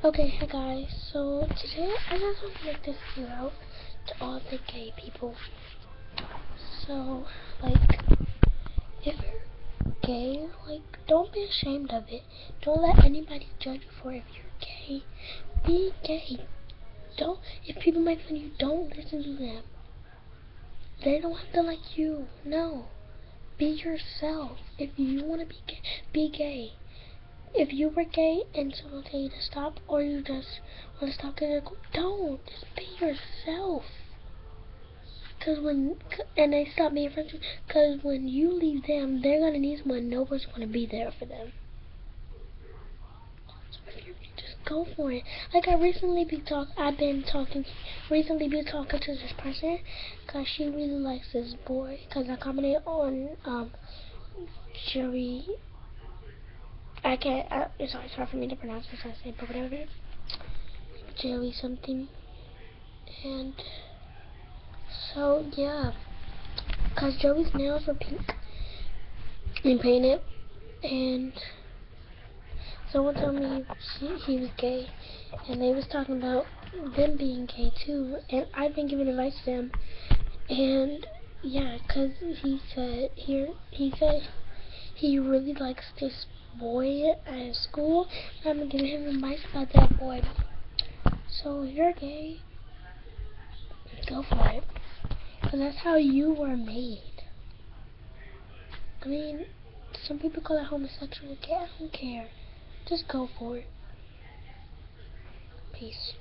Okay, hey guys, so today I just want to make this video out to all the gay people. So, like, if you're gay, like, don't be ashamed of it. Don't let anybody judge you for if you're gay. Be gay. If people make fun of you, don't listen to them. They don't have to like you. No. Be yourself. If you want to be gay, be gay. If you were gay and someone tell you to stop, or you just want to stop because you're cool, don't. Just be yourself. And they stop being friends with you, because when you leave them, they're going to need someone. Nobody's going to be there for them. So if you just go for it. Like I've been recently been talking to this person, because she really likes this boy, because I commented on, Joey. It's hard for me to pronounce his last name, but whatever. Joey something. And so, yeah. Because Joey's nails were pink and painted. And someone told me he was gay. And they was talking about them being gay too. And I've been giving advice to them. And yeah, because he said he really likes this boy at school. And I've been giving him advice about that boy. So if you're gay, go for it. Because that's how you were made. I mean, some people call it homosexual. Okay, I don't care. Just go for it. Peace.